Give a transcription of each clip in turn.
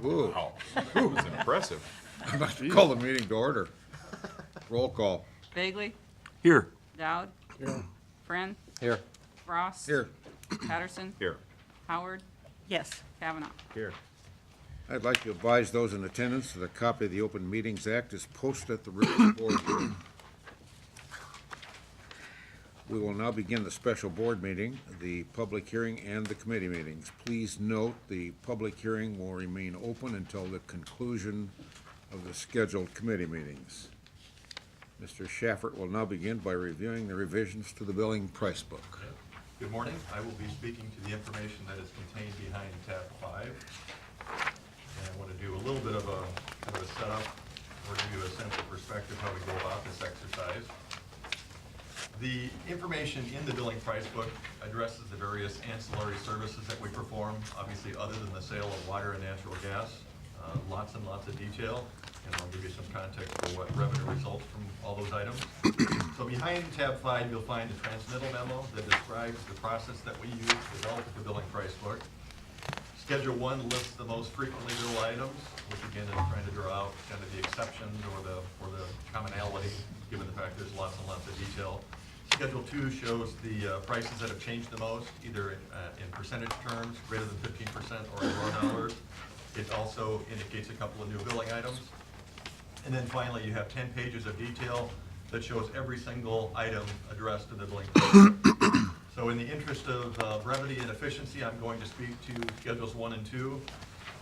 Ooh, Wow, that was impressive. I'd like to call the meeting to order. Roll call. Bagley, Here. Dowd, Friend, Here. Ross. Here. Patterson, Here. Howard, Yes. Kavanaugh. Here. I'd like to advise those in attendance that a copy of the Open Meetings Act is posted at the River Board. We will now begin the special board meeting, the public hearing, and the committee meetings. Please note the public hearing will remain open until the conclusion of the scheduled committee meetings. Mr. Schaffert will now begin by reviewing the revisions to the billing price book. Good morning. I will be speaking to the information that is contained behind tab 5. And I want to do a little bit of a kind of a setup or give you a sense of perspective how we go about this exercise. The information in the billing price book addresses the various ancillary services that we perform, obviously other than the sale of water and natural gas. Lots and lots of detail, and I'll give you some context for what revenue results from all those items. So behind tab 5, you'll find a transmittal memo that describes the process that we use to develop the billing price book. Schedule 1 lists the most frequently billed items, which again is trying to draw out kind of the exceptions or the commonality, given the fact there's lots and lots of detail. Schedule 2 shows the prices that have changed the most, either in percentage terms, greater than 15%, or in raw dollars. It also indicates a couple of new billing items. And then finally, you have 10 pages of detail that shows every single item addressed to the billing price. So in the interest of brevity and efficiency, I'm going to speak to Schedules 1 and 2.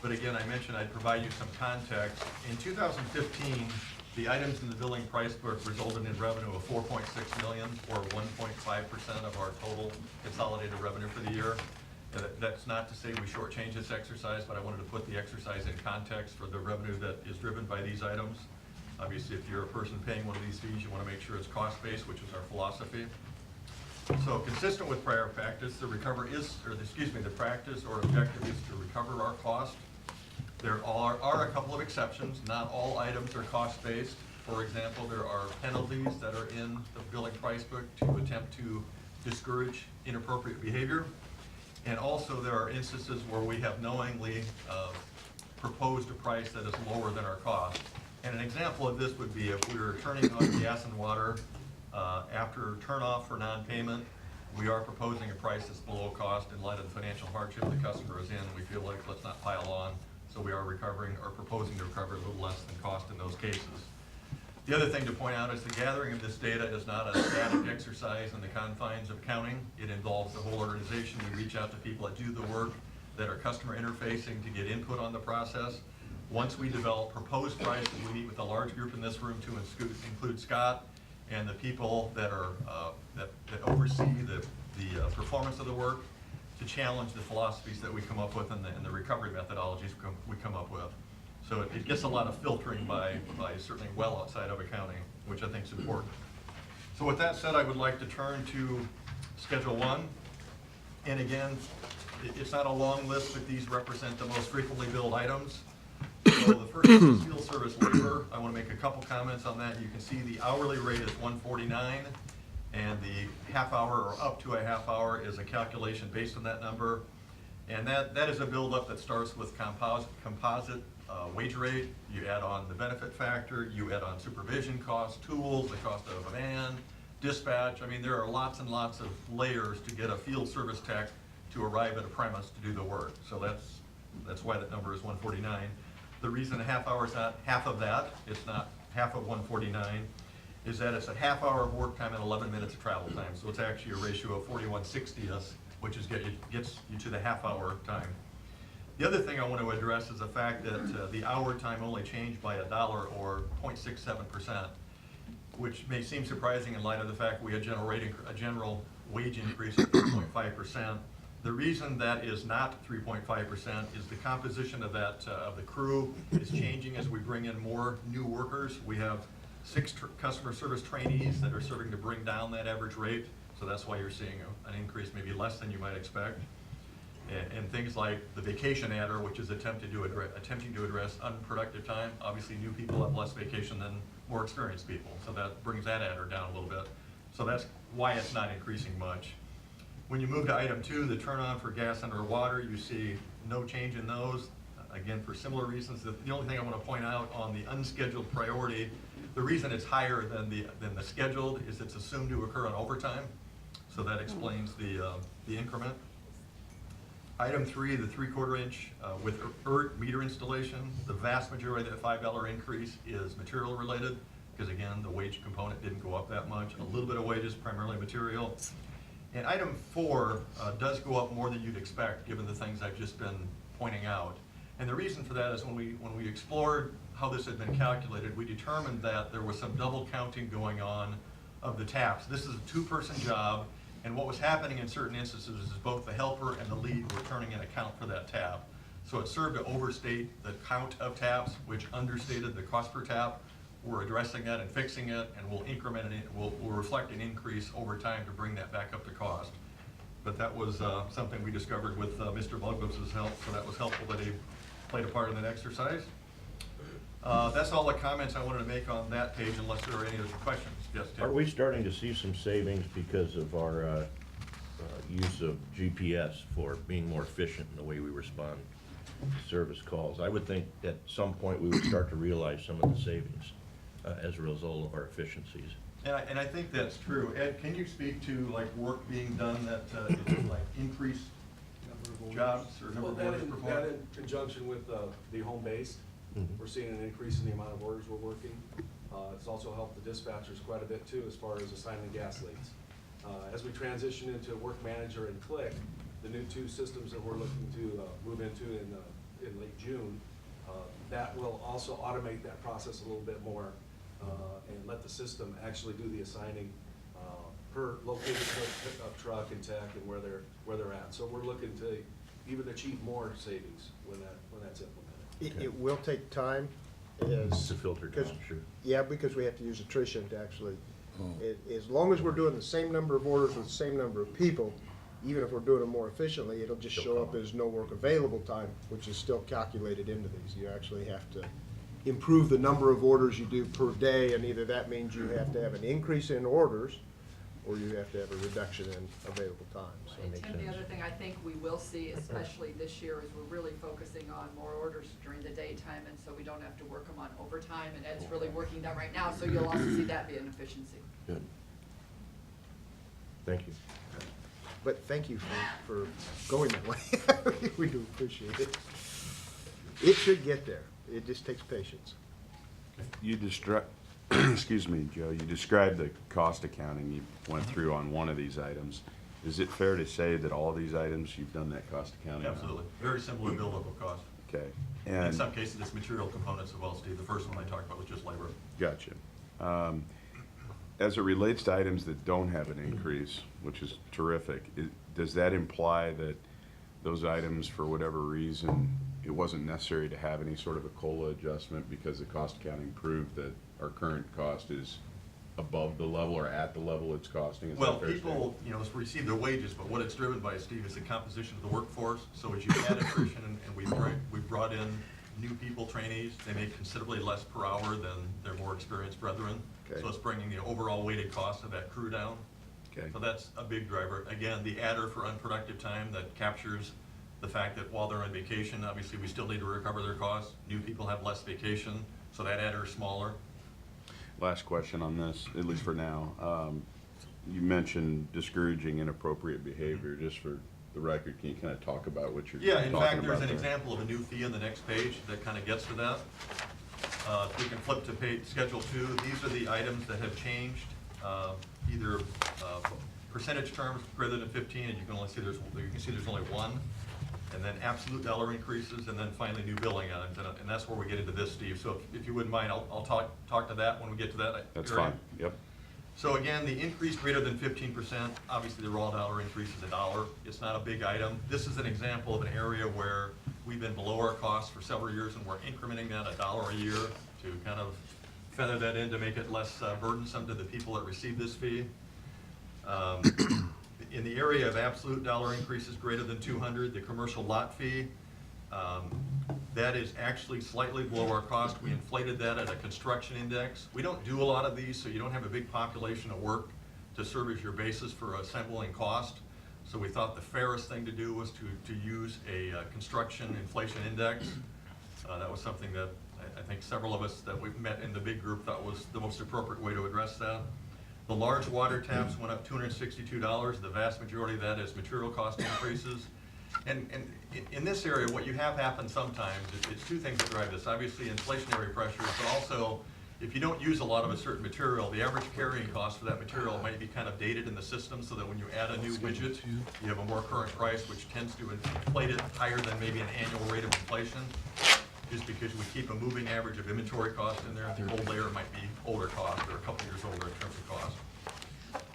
But again, I mentioned I'd provide you some context. In 2015, the items in the billing price book resulted in revenue of $4.6 million, or 1.5% of our total consolidated revenue for the year. That's not to say we shortchange this exercise, but I wanted to put the exercise in context for the revenue that is driven by these items. Obviously, if you're a person paying one of these fees, you want to make sure it's cost-based, which is our philosophy. So consistent with prior practice, the practice or objective is to recover our cost. There are a couple of exceptions. Not all items are cost-based. For example, there are penalties that are in the billing price book to attempt to discourage inappropriate behavior. And also there are instances where we have knowingly proposed a price that is lower than our cost. And an example of this would be if we were turning on gas and water after turn-off for non-payment, we are proposing a price that's below cost in light of the financial hardship the customer is in. We feel like let's not pile on, so we are recovering or proposing to recover a little less than cost in those cases. The other thing to point out is the gathering of this data is not a static exercise in the confines of accounting. It involves the whole organization. We reach out to people that do the work, that are customer interfacing to get input on the process. Once we develop proposed prices, we meet with a large group in this room to include Scott and the people that are that oversee the performance of the work, to challenge the philosophies that we come up with and the recovery methodologies we come up with. So it gets a lot of filtering by certainly well outside of accounting, which I think is important. So with that said, I would like to turn to Schedule 1. And again, it's not a long list, but these represent the most frequently billed items. So the first is field service labor. I want to make a couple comments on that. You can see the hourly rate is $149, and the half hour or up to a half hour is a calculation based on that number. And that is a buildup that starts with composite wage rate. You add on the benefit factor, you add on supervision costs, tools, the cost of a van, dispatch. I mean, there are lots and lots of layers to get a field service tech to arrive at a premise to do the work. So that's why that number is 149. The reason a half hour is not half of that, it's not half of 149, is that it's a half hour of work time and 11 minutes of travel time. So it's actually a ratio of 41/60th, which gets you to the half hour time. The other thing I want to address is the fact that the hour time only changed by $1 or 0.67%, which may seem surprising in light of the fact we had a general wage increase of 3.5%. The reason that is not 3.5% is the composition of the crew is changing as we bring in more new workers. We have 6 customer service trainees that are serving to bring down that average rate. So that's why you're seeing an increase maybe less than you might expect. And things like the vacation adder, which is attempting to address unproductive time. Obviously, new people have less vacation than more experienced people, so that brings that adder down a little bit. So that's why it's not increasing much. When you move to item 2, the turn on for gas and or water, you see no change in those. again, for similar reasons. The only thing I want to point out on the unscheduled priority, the reason it's higher than the scheduled is it's assumed to occur on overtime. So that explains the increment. Item 3, the 3/4 inch with meter installation. The vast majority of that $5 increase is material related, because again, the wage component didn't go up that much. A little bit of wages, primarily material. And item 4 does go up more than you'd expect, given the things I've just been pointing out. And the reason for that is when we explored how this had been calculated, we determined that there was some double counting going on of the taps. This is a 2-person job, and what was happening in certain instances is both the helper and the lead were turning in account for that tap. So it served to overstate the count of taps, which understated the cost per tap. We're addressing that and fixing it, and we'll increment it, we'll reflect an increase over time to bring that back up to cost. But that was something we discovered with Mr. Buglup's help, so that was helpful that he played a part in that exercise. That's all the comments I wanted to make on that page, unless there are any other questions. Yes, Tim? Are we starting to see some savings because of our use of GPS for being more efficient in the way we respond to service calls? I would think at some point we would start to realize some of the savings as a result of our efficiencies. And I think that's true. Ed, can you speak to like work being done that is like increased jobs or number of orders performed? That in conjunction with the home-based, we're seeing an increase in the amount of orders we're working. It's also helped the dispatchers quite a bit too, as far as assigning gas leads. As we transition into Work Manager and Click, the new 2 systems that we're looking to move into in late June, that will also automate that process a little bit more and let the system actually do the assigning per location of truck and tech and where they're at. So we're looking to even achieve more savings when that's implemented. It will take time. It's a filter down, sure. Yeah, because we have to use attrition to actually, as long as we're doing the same number of orders with the same number of people, even if we're doing them more efficiently, it'll just show up as no work available time, which is still calculated into these. You actually have to improve the number of orders you do per day, and either that means you have to have an increase in orders, or you have to have a reduction in available time. So it And makes Tim, the sense. other thing I think we will see, especially this year, is we're really focusing on more orders during the daytime, and so we don't have to work them on overtime, and Ed's really working that right now, so you'll also see that be an efficiency. Good. Thank you. But thank you for going that way. We do appreciate it. It should get there. It just takes patience. You excuse me, Joe, you described the cost accounting you went through on one of these items. Is it fair to say that all these items, you've done that cost accounting on? Absolutely. Very similar build-up of cost. Okay. In And some cases, it's material components as well, Steve. The first one I talked about was just labor. gotcha. As it relates to items that don't have an increase, which is terrific, does that imply that those items, for whatever reason, it wasn't necessary to have any sort of a COLA adjustment because the cost accounting proved that our current cost is above the level or at the level it's costing? Is that Well, fair people, receive their wages, but what it's driven by, Steve, is the composition of the workforce. So as you add attrition and we brought in new people, trainees, they make considerably less per hour than their more experienced brethren. Okay. So it's bringing the overall weighted cost of that crew down. Okay. So that's a big driver. Again, the adder for unproductive time that captures the fact that while they're on vacation, obviously we still need to recover their costs. New people have less vacation, so that adder is smaller. Last question on this, at least for now. You mentioned discouraging inappropriate behavior. Just for the record, can you kind of talk about what you're Yeah, in talking fact, there's about an there? example of a new fee on the next page that kind of gets to that. If we can flip to page Schedule 2, these are the items that have changed, either percentage terms greater than 15, and you can see there's only one, and then absolute dollar increases, and then finally new billing items, and that's where we get into this, Steve. So if you wouldn't mind, I'll talk to that when we get to that. That's area. fine, yep. So again, the increase greater than 15%, obviously the raw dollar increase is $1. It's not a big item. This is an example of an area where we've been below our costs for several years, and we're incrementing that $1 a year to kind of feather that in to make it less burdensome to the people that receive this fee. In the area of absolute dollar increases greater than 200, the commercial lot fee, that is actually slightly below our cost. We inflated that at a construction index. We don't do a lot of these, so you don't have a big population of work to serve as your basis for assembling cost. So we thought the fairest thing to do was to use a construction inflation index. That was something that I think several of us that we've met in the big group thought was the most appropriate way to address that. The large water taps went up $262. The vast majority of that is material cost increases. And in this area, what you have happen sometimes, it's two things that drive this. Obviously, inflationary pressures, but also if you don't use a lot of a certain material, the average carrying cost for that material might be kind of dated in the system, so that when you add a new widget, you have a more current price, which tends to inflate it higher than maybe an annual rate of inflation, just because we keep a moving average of inventory cost in there. The old layer might be older cost or a couple years older in terms of cost.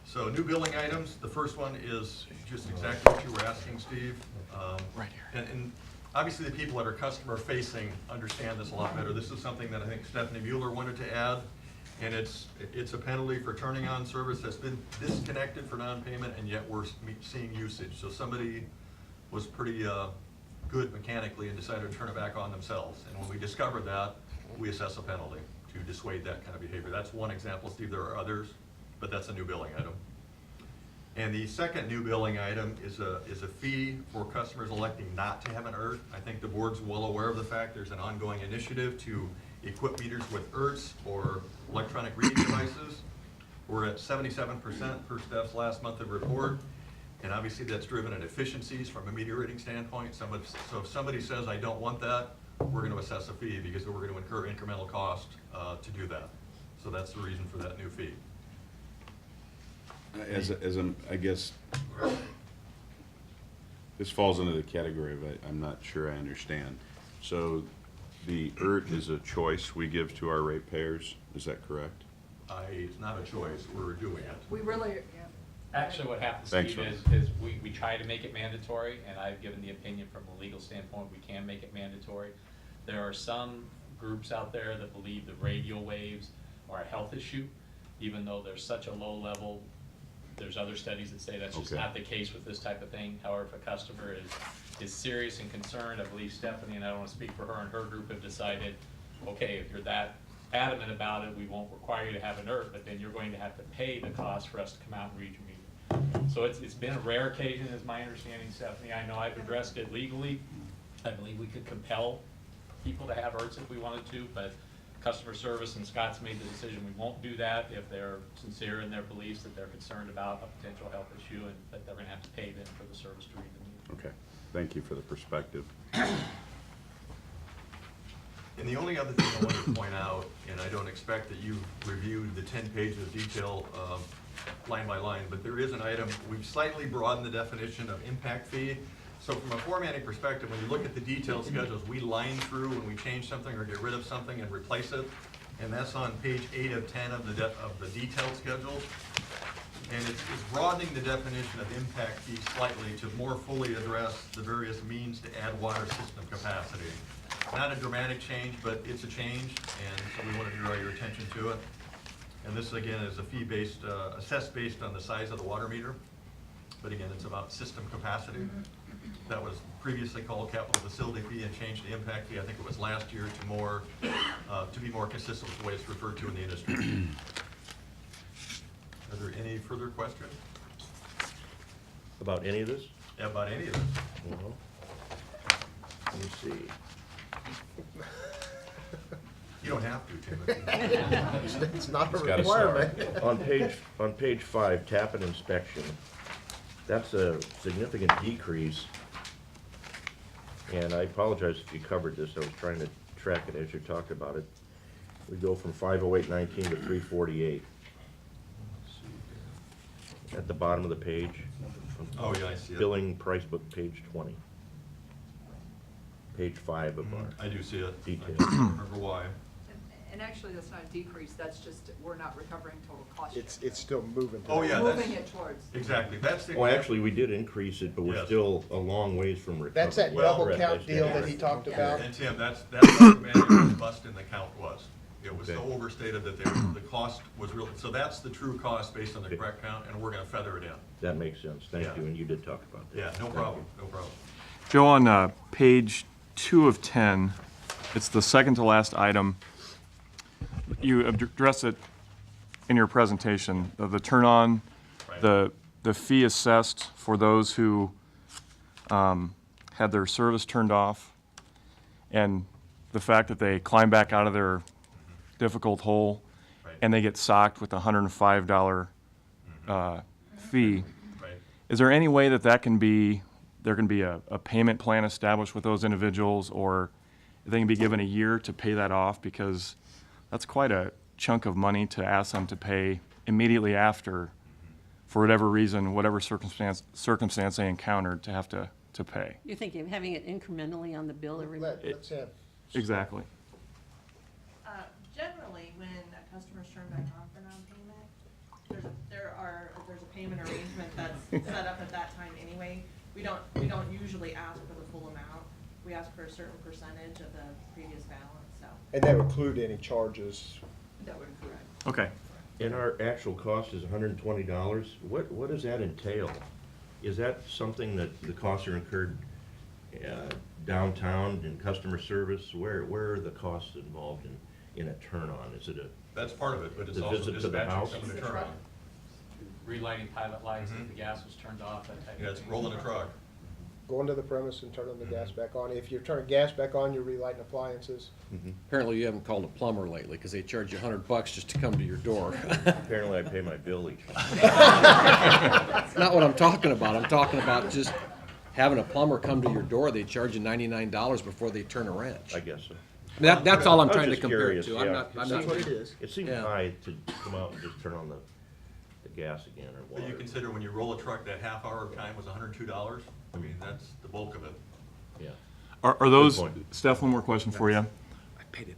So new billing items, the first one is just exactly what you were asking, Steve. Right here. And obviously, the people that are customer facing understand this a lot better. This is something that I think Stephanie Mueller wanted to add, and it's a penalty for turning on service that's been disconnected for non-payment, and yet we're seeing usage. So somebody was pretty good mechanically and decided to turn it back on themselves. And when we discovered that, we assess a penalty to dissuade that kind of behavior. That's one example, Steve. There are others, but that's a new billing item. And the second new billing item is a fee for customers electing not to have an ERT. I think the board's well aware of the fact there's an ongoing initiative to equip meters with ERTs or electronic reading devices. We're at 77% per Steph's last month of report. And obviously that's driven in efficiencies from a meter reading standpoint. So if somebody says, I don't want that, we're going to assess a fee because we're going to incur incremental cost to do that. So that's the reason for that new fee. I guess, this falls into the category of I'm not sure I understand. So the ERT is a choice we give to our ratepayers, is that correct? It's not a choice, we're doing it. We really, yeah. Actually, what happens, Thanks, Steve, Ron. is we try to make it mandatory, and I've given the opinion from a legal standpoint, we can make it mandatory. There are some groups out there that believe the radio waves are a health issue, even though there's such a low level. There's other studies that say that's just Okay. not the case with this type of thing. However, if a customer is serious and concerned, I believe Stephanie, and I don't want to speak for her and her group, have decided, okay, if you're that adamant about it, we won't require you to have an ERT, but then you're going to have to pay the cost for us to come out and read your meter. So it's been a rare occasion, is my understanding, Stephanie. I know I've addressed it legally. I believe we could compel people to have ERTs if we wanted to, but customer service and Scott's made the decision we won't do that if they're sincere in their beliefs that they're concerned about a potential health issue and that they're gonna have to pay them for the service to read the meter. Okay, thank you for the perspective. And the only other thing I wanted to point out, and I don't expect that you've reviewed the 10 pages of detail line by line, but there is an item, we've slightly broadened the definition of impact fee. So from a formatting perspective, when you look at the detailed schedules, we line through when we change something or get rid of something and replace it. And that's on page 8 of 10 of the detailed schedules. And it's broadening the definition of impact fee slightly to more fully address the various means to add water system capacity. Not a dramatic change, but it's a change, and so we wanted to draw your attention to it. And this, again, is a fee-based, assessed based on the size of the water meter. But again, it's about system capacity. That was previously called capital facility fee and changed to impact fee. I think it was last year to more, to be more consistent with the way it's referred to in the industry. Are there any further questions About any of this? about any of this? Well, let me see. You don't have to, Timothy. It's not a It's gotta start. requirement. On page 5, tap and inspection, that's a significant decrease. And I apologize if you covered this, I was trying to track it as you talked about it. We go from 508.19 to 348. At the bottom of the page. Oh, yeah, I see it. Billing price book, page 20. Page 5 of our I do see it. detail. I can't remember why. And actually, that's not a decrease, that's just, we're not recovering total cost. It's still moving. Oh, yeah, that's, Moving it towards. exactly, that's the. Well, actually, we did increase it, but we're Yes. still a long ways from recovery. That's that Well, double Correct, count I deal stand that he corrected. talked about. And Tim, that's what the bust in the count was. It was so Okay. overstated that the cost was real, so that's the true cost based on the Okay. correct count, and we're gonna feather it in. That makes sense, thank Yeah. you, and you did talk about that. Yeah, no Thank problem, you. no problem. Joe, on page 2 of 10, it's the second to last item. You address it in your presentation, the turn-on, Right. the fee assessed for those who had their service turned off. And the fact that they climb back out of their difficult hole Right. and they get socked with a $105 fee. Right. Is there any way that there can be a payment plan established with those individuals, or they can be given a year to pay that off? Because that's quite a chunk of money to ask them to pay immediately after, for whatever reason, whatever circumstance they encountered, to have to pay. You're thinking of having it incrementally on the bill every month? Let's have. Exactly. Generally, when a customer's turned back on for non-payment, there's a payment arrangement that's set up at that time anyway. We don't usually ask for the full amount. We ask for a certain percentage of the previous balance, so. And that would include any charges. That would include. Okay. And our actual cost is $120. What does that entail? Is that something that the costs are incurred downtown in customer service? Where are the costs involved in a turn-on? Is it That's part of it, but it's The also visit to the dispatching house? coming to turn on. Relighting pilot lights if the gas was turned off, that type of thing. Yeah, it's rolling a truck. Going to the premise and turning the gas back on. If you're turning gas back on, you're relighting appliances. Apparently you haven't called a plumber lately, because they charge you $100 just to come to your door. Apparently I pay my bill each month. That's not what I'm talking about. I'm talking about just having a plumber come to your door. They charge you $99 before they turn a wrench. I guess so. That's all I'm I was trying to just compare it curious, to. yeah. I'm not. It seems Yeah. high to come out and just turn on the gas again or But you water. consider when you roll a truck, that half hour of time was $102? I mean, that's the bulk of it. Yeah. Are those, point. Steph, one more question for you.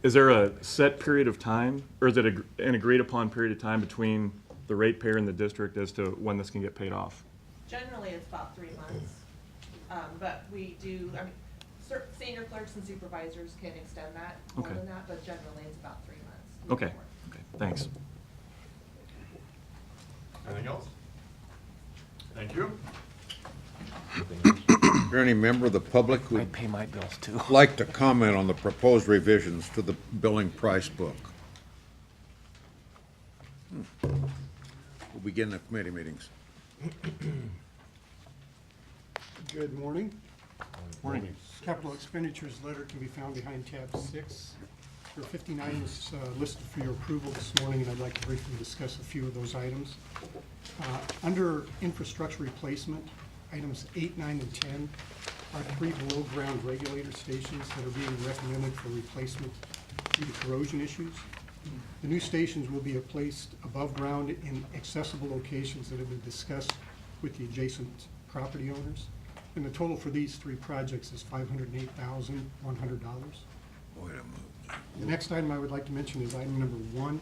Is there a set period of time, or is it an agreed upon period of time between the ratepayer and the district as to when this can get paid off? Generally, it's about 3 months. But we do, senior clerks and supervisors can extend that more Okay. than that, but generally it's about 3 months. Okay, okay, thanks. Anything else? Thank you. Is there any member of the public who would pay my bills too. like to comment on the proposed revisions to the billing price book? We'll begin the committee meetings. Good morning. Morning. Capital expenditures letter can be found behind tab 6. There are 15 items listed for your approval this morning, and I'd like to briefly discuss a few of those items. Under infrastructure replacement, items 8, 9, and 10 are 3 below-ground regulator stations that are being recommended for replacement due to corrosion issues. The new stations will be placed above ground in accessible locations that have been discussed with the adjacent property owners. And the total for these 3 projects is $508,100. Wait a minute. The next item I would like to mention is item number 1,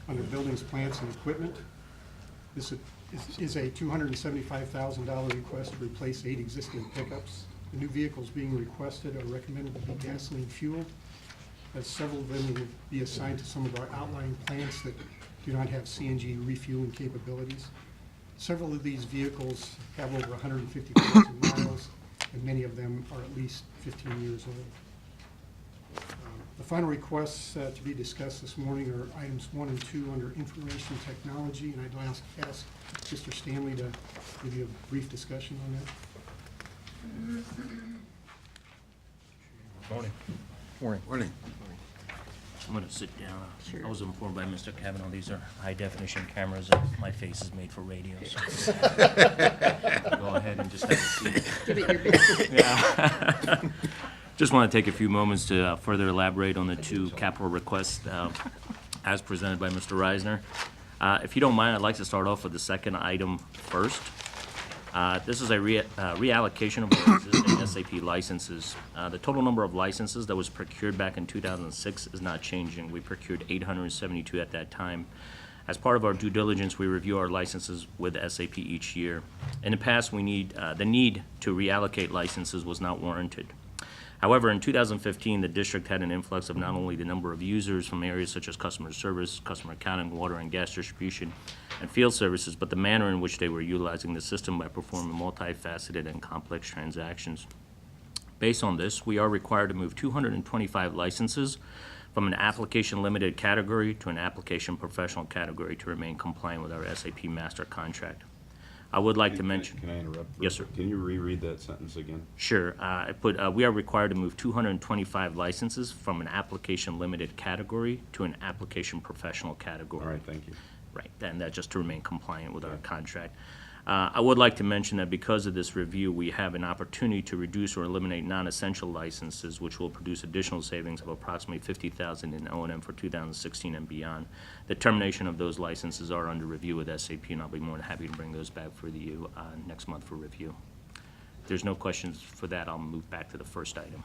under buildings, plants, and equipment. This is a $275,000 request to replace 8 existing pickups. The new vehicles being requested are recommended to be gasoline fueled, as several of them will be assigned to some of our outlying plants that do not have CNG refueling capabilities. Several of these vehicles have over 150,000 miles, and many of them are at least 15 years old. The final requests to be discussed this morning are items 1 and 2 under information technology, and I'd ask Mr. Stanley to give you a brief discussion on that. Morning. Morning. I'm gonna sit down. I was informed by Mr. Kavanaugh, these are high-definition cameras, and my face is made for radio, so. Go ahead and just have a seat. Give it your best. Yeah. Just want to take a few moments to further elaborate on the 2 capital requests as presented by Mr. Reisner. If you don't mind, I'd like to start off with the second item first. This is a reallocation of our existing SAP licenses. The total number of licenses that was procured back in 2006 is not changing. We procured 872 at that time. As part of our due diligence, we review our licenses with SAP each year. In the past, the need to reallocate licenses was not warranted. However, in 2015, the district had an influx of not only the number of users from areas such as customer service, customer accounting, water and gas distribution, and field services, but the manner in which they were utilizing the system by performing multifaceted and complex transactions. Based on this, we are required to move 225 licenses from an application limited category to an application professional category to remain compliant with our SAP master contract. I would like to mention. Can I interrupt? Yes, sir. Can you reread that sentence again? Sure. I put, we are required to move 225 licenses from an application limited category to an application professional category. All right, thank you. Right, and that just to remain compliant with our contract. I would like to mention that because of this review, we have an opportunity to reduce or eliminate non-essential licenses, which will produce additional savings of approximately $50,000 in O&M for 2016 and beyond. The termination of those licenses are under review with SAP, and I'll be more than happy to bring those back for you next month for review. If there's no questions for that, I'll move back to the first item.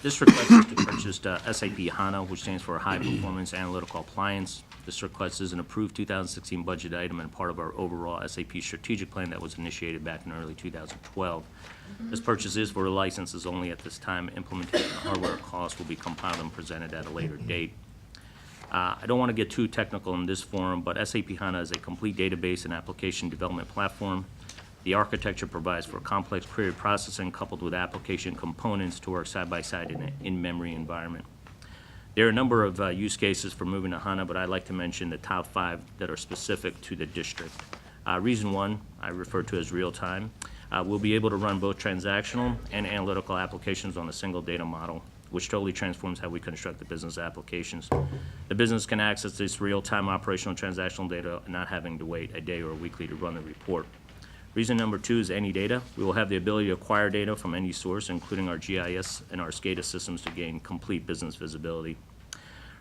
This request is to purchase SAP HANA, which stands for High Performance Analytical Appliance. This request is an approved 2016 budget item and part of our overall SAP strategic plan that was initiated back in early 2012. This purchase is for licenses only at this time. Implementation hardware costs will be compiled and presented at a later date. I don't want to get too technical in this forum, but SAP HANA is a complete database and application development platform. The architecture provides for complex query processing coupled with application components to work side by side in an in-memory environment. There are a number of use cases for moving to HANA, but I'd like to mention the top 5 that are specific to the district. Reason 1, I refer to as real-time. We'll be able to run both transactional and analytical applications on a single data model, which totally transforms how we construct the business applications. The business can access this real-time operational transactional data, not having to wait a day or a weekly to run the report. Reason number 2 is any data. We will have the ability to acquire data from any source, including our GIS and our SCADA systems, to gain complete business visibility.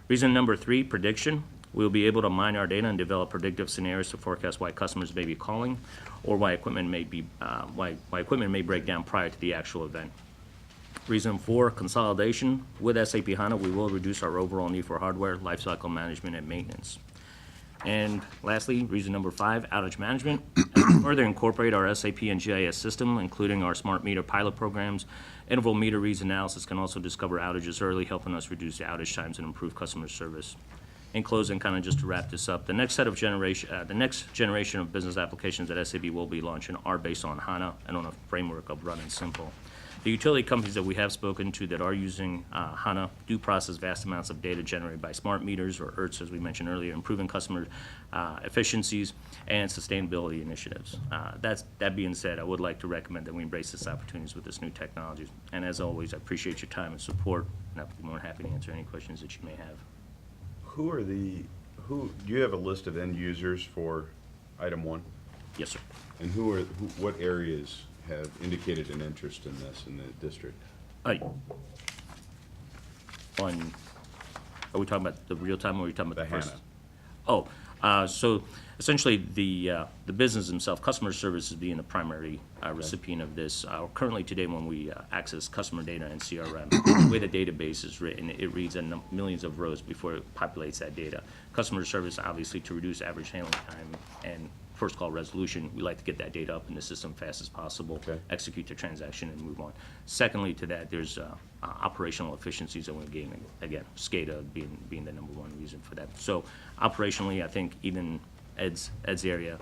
Reason number 3, prediction. We will be able to mine our data and develop predictive scenarios to forecast why customers may be calling or why equipment may break down prior to the actual event. Reason 4, consolidation. With SAP HANA, we will reduce our overall need for hardware, lifecycle management, and maintenance. And lastly, reason number 5, outage management. Further incorporate our SAP and GIS system, including our smart meter pilot programs. Interval meter reads analysis can also discover outages early, helping us reduce the outage times and improve customer service. In closing, kind of just to wrap this up, the next generation of business applications that SAP will be launching are based on HANA and on a framework of Run and Simple. The utility companies that we have spoken to that are using HANA do process vast amounts of data generated by smart meters or ERTs, as we mentioned earlier, improving customer efficiencies and sustainability initiatives. That being said, I would like to recommend that we embrace this opportunities with this new technology. And as always, I appreciate your time and support, and I'll be more than happy to answer any questions that you may have. Do you have a list of end users for item 1? Yes, sir. And what areas have indicated an interest in this in the district? Are we talking about the real time, or are we talking about the first? HANA. So essentially, the business themselves, customer service is being the primary recipient of this. Currently today, when we access customer data in CRM, the way the database is written, it reads millions of rows before it populates that data. Customer service, obviously, to reduce average handling time and first call resolution, we like to get that data up in the system fast as possible, execute the transaction, and move on. Secondly to that, there's operational efficiencies that we're gaining. Again, SCADA being the number 1 reason for that. So operationally, I think even Ed's area,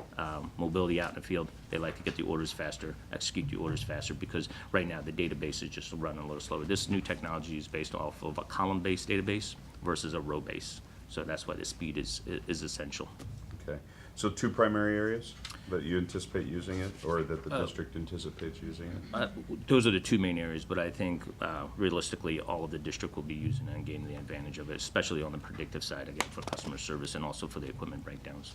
mobility out in the field, they like to get the orders faster, execute the orders faster, because right now the database is just running a little slower. This new technology is based off of a column-based database versus a row-based. So that's why the speed is essential. Okay. So 2 primary areas that you anticipate using it, or that the district anticipates using it? Those are the 2 main areas, but I think realistically, all of the district will be using it and gaining the advantage of it, especially on the predictive side, again, for customer service and also for the equipment breakdowns.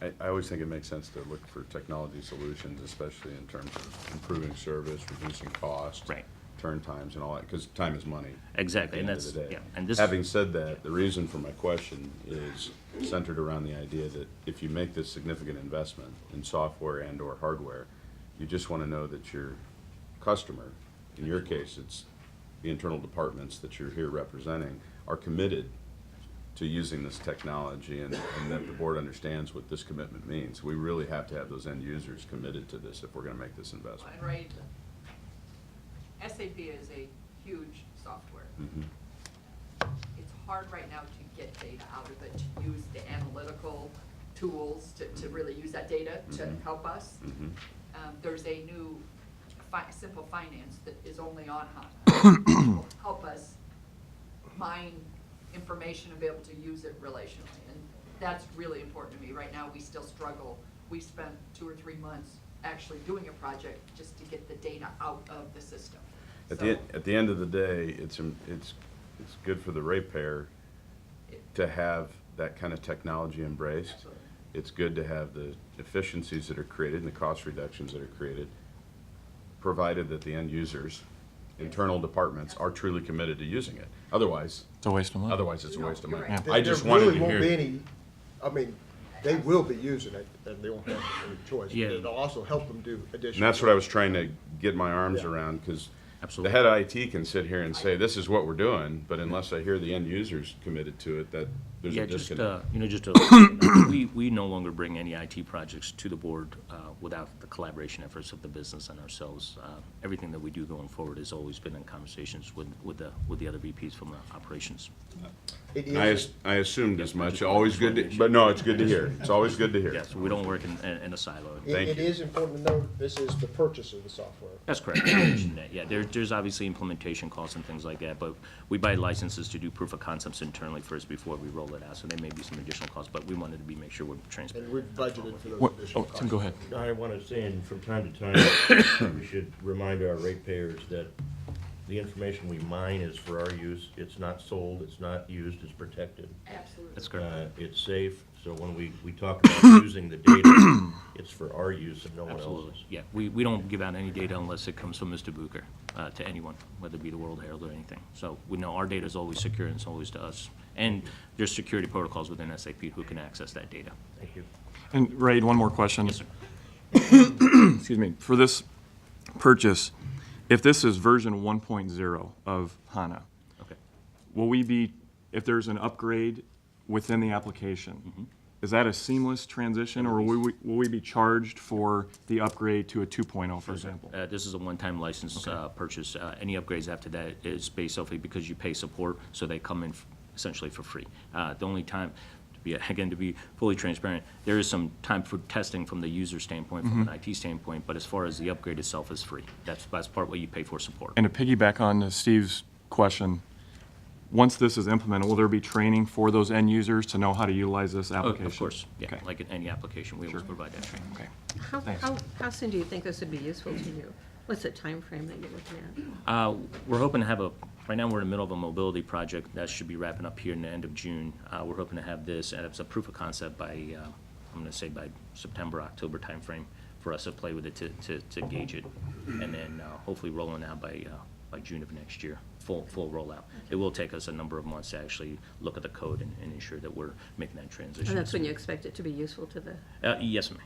I always think it makes sense to look for technology solutions, especially in terms of improving service, reducing costs. Right. Turn times and all that, because time is money. Exactly, and at the end that's, of the day. yeah, and this. Having said that, the reason for my question is centered around the idea that if you make this significant investment in software and or hardware, you just want to know that your customer, in your case, it's the internal departments that you're here representing, are committed to using this technology, and that the board understands what this commitment means. We really have to have those end users committed to this if we're going to make this investment. And right, SAP is a huge software. It's hard right now to get data out of it, to use the analytical tools to really use that data to help us. There's a new Simple Finance that is only on HANA. It will help us mine information and be able to use it relationally. And that's really important to me. Right now, we still struggle. We spent 2 or 3 months actually doing a project just to get the data out of the system. At So- the end of the day, it's good for the ratepayer to have that kind of technology embraced. Absolutely. It's good to have the efficiencies that are created and the cost reductions that are created, provided that the end users, internal departments, are truly committed to using it. Otherwise, It's a waste of money. it's a waste of money. you're right. I just wanted There to really won't be hear. any, I mean, they will be using it, and they won't have any choice. Yeah. But it'll also help them do And additional. that's what I was trying to get my arms Yeah. around, because the Absolutely. head of IT can sit here and say, this is what we're doing, but unless I hear the end users committed to it, that there's Yeah, a just, disconnect. we no longer bring any IT projects to the board without the collaboration efforts of the business and ourselves. Everything that we do going forward has always been in conversations with the other VPs from the operations. It I, is, I assumed as much, just always good to, but no, it's good to hear. It's always good to hear. Yeah, so we don't work in a silo. Thank it you. is important to note, this is the purchase of the software. That's correct. I mentioned that. Yeah, there's obviously implementation costs and things like that, but we buy licenses to do proof of concepts internally first before we roll it out, so there may be some additional costs, but we wanted to make sure we're transparent. And we've budgeted for those What, additional oh, costs. Tim, go ahead. I want to say, and from time to time, we should remind our ratepayers that the information we mine is for our use. It's not sold, it's not used, it's protected. Absolutely. That's correct. It's safe, so when we talk about using the data, it's for our use and no one Absolutely. else's. Yeah, we don't give out any data unless it comes from Mr. Bucher to anyone, whether it be the World Herald or anything. So we know our data is always secure and it's always to us. And there's security protocols within SAP who can access that data. Thank you. And Ray, one more question. Yes, sir. Excuse me, for this purchase, if this is version 1.0 of HANA, Okay. will we be, if there's an upgrade within the application, is that a seamless transition, or will we be charged for the upgrade to a 2.0, for example? This is a one-time license purchase. Any upgrades after that is based off because you pay support, so they come in essentially for free. The only time, to be fully transparent, there is some time for testing from the user standpoint, from an IT standpoint, but as far as the upgrade itself is free. That's part what you pay for support. And to piggyback on Steve's question, once this is implemented, will there be training for those end users to know how to utilize this Oh, application? of course, yeah, Okay. like in any application, we always provide that training. Okay. How, Thanks. how soon do you think this would be useful to you? What's the time frame that you're looking at? We're hoping to have right now we're in the middle of a mobility project that should be wrapping up here in the end of June. We're hoping to have this, and it's a proof of concept by, I'm gonna say by September, October timeframe for us to play with it to gauge it. And then hopefully rolling out by June of next year, full rollout. It will take us a number of months to actually look at the code and ensure that we're making that transition. And that's when you expect it to be useful to the, Yes, ma'am.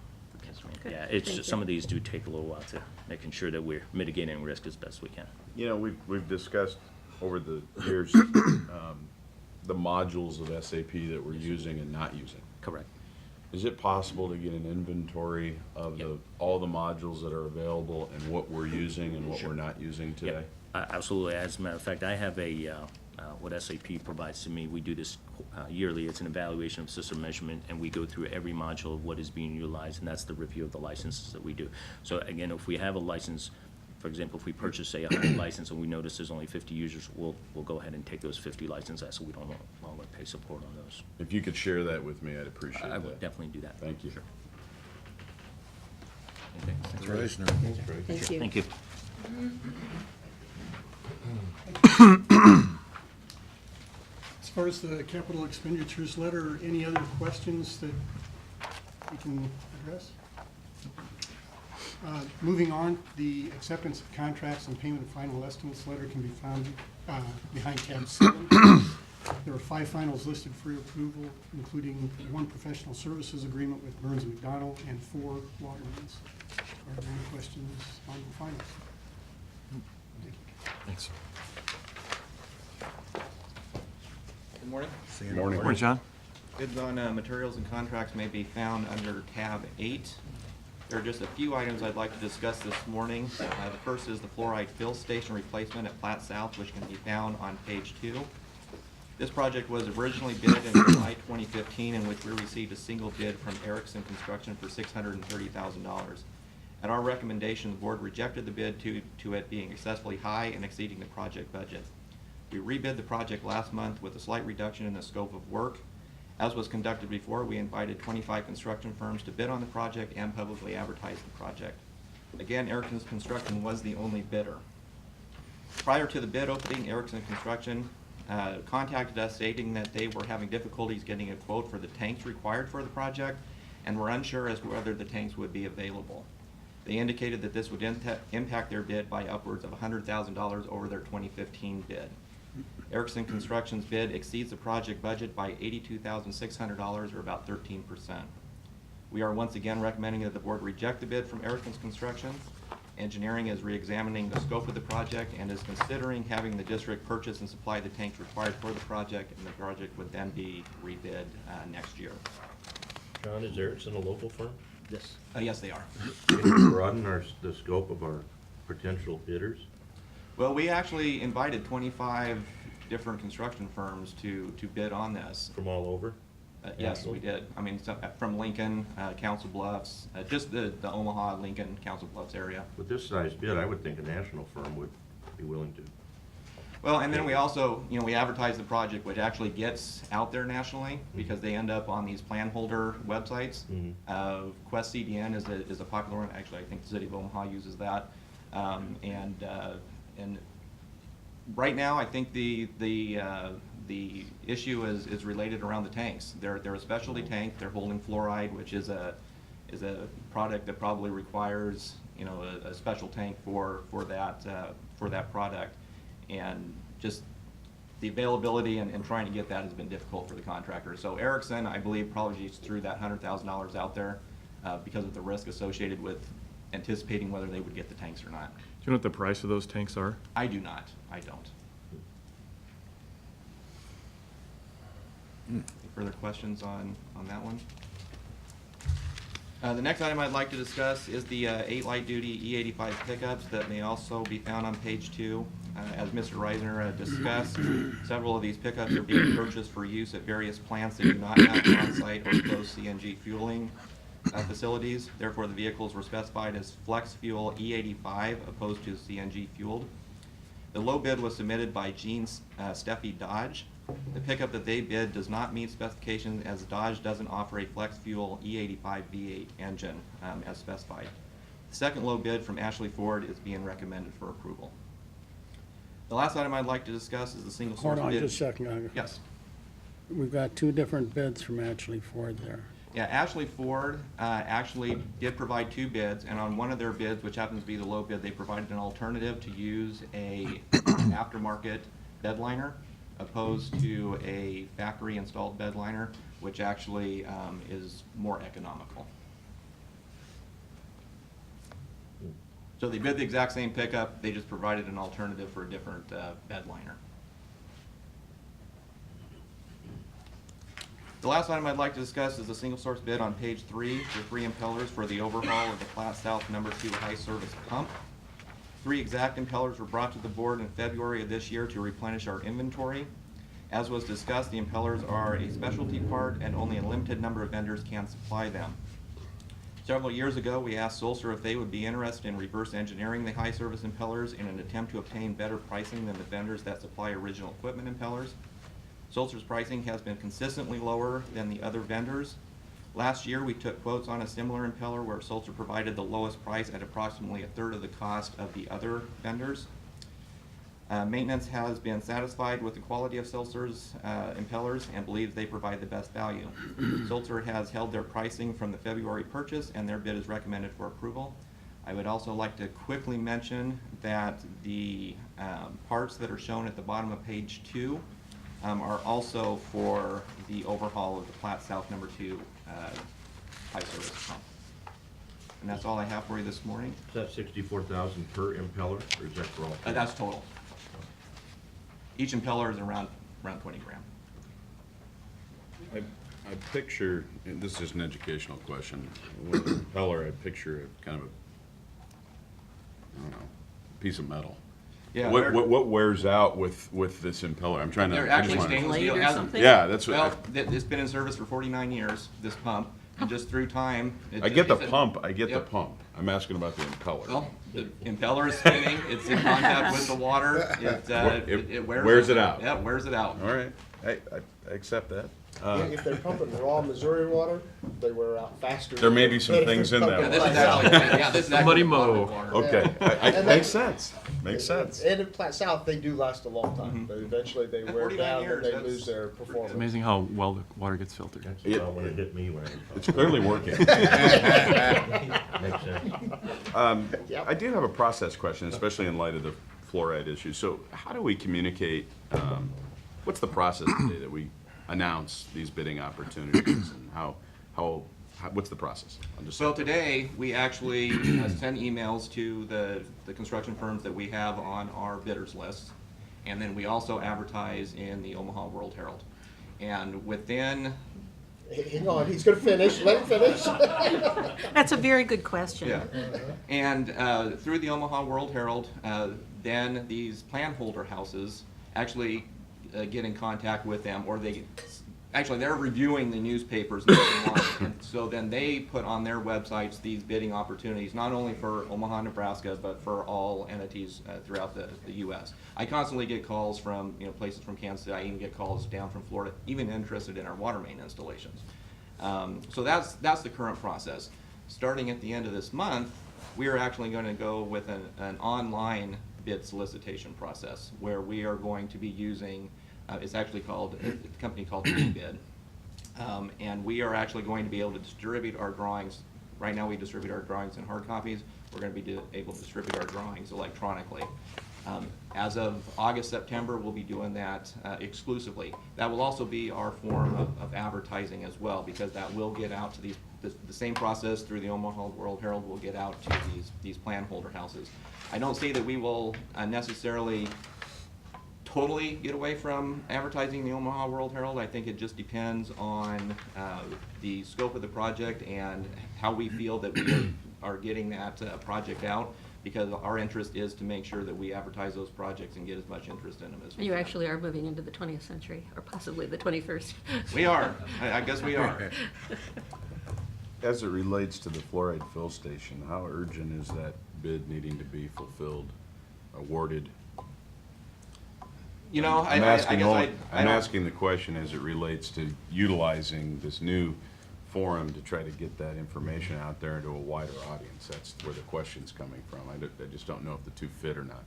Yes, ma'am. Okay, Yeah, it's thank just, you. some of these do take a little while to making sure that we're mitigating risk as best we can. You know, we've discussed over the years, the modules of SAP that we're using and not using. Correct. Is it possible to get an inventory of Yep. all the modules that are available and what we're using and what we're not using today? Absolutely. As a matter of fact, I have what SAP provides to me. We do this yearly. It's an evaluation of system measurement, and we go through every module of what is being utilized, and that's the review of the licenses that we do. So again, if we have a license, for example, if we purchase, say, 100 license and we notice there's only 50 users, we'll go ahead and take those 50 licenses, so we don't longer pay support on those. If you could share that with me, I'd appreciate that. I would definitely do that. Thank you. Sure. Okay. Mr. Reisner. thank you. Thank you. As far as the capital expenditures letter, any other questions that we can address? Moving on, the acceptance of contracts and payment of final estimates letter can be found behind tab 7. There are 5 finals listed for your approval, including 1 professional services agreement with Burns & McDonnell and 4 water mains. Are there any questions on the finals? Thanks. Good morning. Good morning. Morning, John. Bids on materials and contracts may be found under tab 8. There are just a few items I'd like to discuss this morning. The first is the fluoride fill station replacement at Platte South, which can be found on page 2. This project was originally bid in July 2015, in which we received a single bid from Erickson Construction for $630,000. At our recommendation, the board rejected the bid to it being excessively high and exceeding the project budget. We rebid the project last month with a slight reduction in the scope of work. As was conducted before, we invited 25 construction firms to bid on the project and publicly advertise the project. Again, Erickson's Construction was the only bidder. Prior to the bid opening, Erickson Construction contacted us stating that they were having difficulties getting a quote for the tanks required for the project and were unsure as to whether the tanks would be available. They indicated that this would impact their bid by upwards of $100,000 over their 2015 bid. Erickson Construction's bid exceeds the project budget by $82,600, or about 13%. We are once again recommending that the board reject the bid from Erickson Construction. Engineering is re-examining the scope of the project and is considering having the district purchase and supply the tanks required for the project, and the project would then be rebid next year. John, is Erickson a local firm? Yes. Yes, they are. Can you broaden the scope of our potential bidders? Well, we actually invited 25 different construction firms to bid on this. From all over? Yes, we did. I mean, from Lincoln, Council Bluffs, just the Omaha, Lincoln, Council Bluffs area. With this size bid, I would think a national firm would be willing to. Well, and then we also, we advertise the project, which actually gets out there nationally, because they end up on these plan holder websites. Quest CDN is a popular one. Actually, I think the city of Omaha uses that. And right now, I think the issue is related around the tanks. They're a specialty tank. They're holding fluoride, which is a product that probably requires a special tank for that product. And just the availability and trying to get that has been difficult for the contractor. So Erickson, I believe, probably just threw that $100,000 out there because of the risk associated with anticipating whether they would get the tanks or not. Do you know what the price of those tanks are? I do not. I don't. Any further questions on that one? The next item I'd like to discuss is the 8 light-duty E85 pickups that may also be found on page 2. As Mr. Reisner discussed, several of these pickups are being purchased for use at various plants that do not have on-site or closed CNG fueling facilities. Therefore, the vehicles were specified as flex fuel E85 opposed to CNG fueled. The low bid was submitted by Gene Steffi Dodge. The pickup that they bid does not meet specifications, as Dodge doesn't offer a flex fuel E85 V8 engine as specified. The second low bid from Ashley Ford is being recommended for approval. The last item I'd like to discuss is the single source bid. Hold on just a second. Yes. We've got two different bids from Ashley Ford there. Yeah, Ashley Ford actually did provide 2 bids, and on one of their bids, which happens to be the low bid, they provided an alternative to use a aftermarket bed liner opposed to a factory installed bed liner, which actually is more economical. So they bid the exact same pickup, they just provided an alternative for a different bed liner. The last item I'd like to discuss is a single source bid on page 3 for 3 impellers for the overhaul of the Platte South #2 high service pump. 3 exact impellers were brought to the board in February of this year to replenish our inventory. As was discussed, the impellers are a specialty part and only a limited number of vendors can supply them. Several years ago, we asked Sulzer if they would be interested in reverse engineering the high service impellers in an attempt to obtain better pricing than the vendors that supply original equipment impellers. Sulzer's pricing has been consistently lower than the other vendors. Last year, we took quotes on a similar impeller where Sulzer provided the lowest price at approximately 1/3 of the cost of the other vendors. Maintenance has been satisfied with the quality of Sulzer's impellers and believes they provide the best value. Sulzer has held their pricing from the February purchase, and their bid is recommended for approval. I would also like to quickly mention that the parts that are shown at the bottom of page 2 are also for the overhaul of the Platte South #2 high service pump. And that's all I have for you this morning. Is that $64,000 per impeller, or is that for all? That's total. Each impeller is around 20 grand. I picture, and this is an educational question, with an impeller, I picture a kind of a, I don't know, piece of metal. Yeah, What wears out with this impeller? I'm trying to. They're actually stainless steel. Blade or something? Yeah, that's what. Well, it's been in service for 49 years, this pump, and just through time. I get the pump. The pump. I'm asking about the impeller. Well, the impeller is spinning. It's in contact with the water. It wears it out. Yeah, it wears it out. All right, I accept that. If they're pumping raw Missouri water, they wear out faster. There may be some than if things they're in that pumping water. this is actually Somebody bottled mow. water. Okay, And makes that- sense, makes sense. And in Platte South, they do last a long time, Mm-hmm. but eventually they wear 49 down years, and they that's- lose their performance. It's amazing how well the water gets filtered. That's about when it hit me when I was. It's clearly working. Makes sense. Yep. I do have a process question, especially in light of the fluoride issue. So how do we communicate, what's the process today that we announce these bidding opportunities and what's the process? I'm just- So today, we actually send emails to the construction firms that we have on our bidders list. And then we also advertise in the Omaha World Herald. And within, Hang on, he's gonna finish, let him finish. That's a very good question. yeah. And through the Omaha World Herald, then these plan holder houses actually get in contact with them, or they're reviewing the newspapers nationwide, and so then they put on their websites these bidding opportunities, not only for Omaha, Nebraska, but for all entities throughout the U.S. I constantly get calls from, places from Kansas City. I even get calls down from Florida, even interested in our water main installations. So that's the current process. Starting at the end of this month, we are actually going to go with an online bid solicitation process, where we are going to be using, it's actually called, a company called M.U.D. And we are actually going to be able to distribute our drawings. Right now, we distribute our drawings in hard copies. We're going to be able to distribute our drawings electronically. As of August, September, we'll be doing that exclusively. That will also be our form of advertising as well, because that will get out to the same process through the Omaha World Herald will get out to these plan holder houses. I don't see that we will necessarily totally get away from advertising the Omaha World Herald. I think it just depends on the scope of the project and how we feel that we are getting that project out, because our interest is to make sure that we advertise those projects and get as much interest in them as we You can. actually are moving into the 20th century, or possibly the 21st. We are. I guess we are. As it relates to the fluoride fill station, how urgent is that bid needing to be fulfilled, awarded? I'm asking the question as it relates to utilizing this new forum to try to get that information out there into a wider audience. That's where the question's coming from. I just don't know if the two fit or not.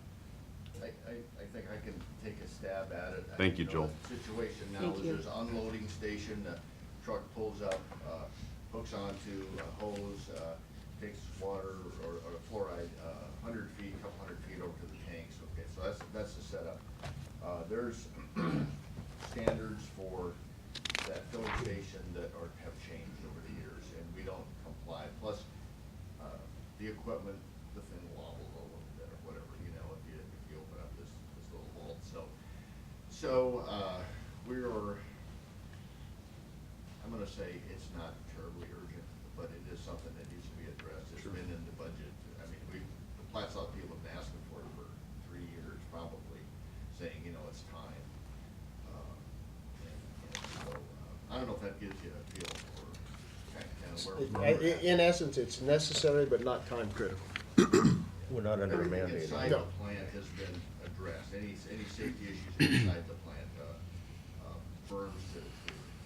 I think I can take a stab at it. Thank you, Joel. The situation now Thank is you. there's an unloading station, the truck pulls up, hooks onto a hose, takes water or fluoride, 100 feet, couple hundred feet over to the tanks. Okay, so that's the setup. There's standards for that filling station that have changed over the years, and we don't comply. Plus, the equipment, the thing wobbles a little bit or whatever, if you open up this little vault. So we're, I'm gonna say it's not terribly urgent, but it is something that needs to be addressed. It's been in the budget. I mean, the Platte South people have been asking for it for 3 years, probably, saying, it's time. And so, I don't know if that gives you a feel for kind of where we're at. In essence, it's necessary, but not time critical. We're not under a Everything mandate. inside No. the plant has been addressed. Any safety issues inside the plant, berms to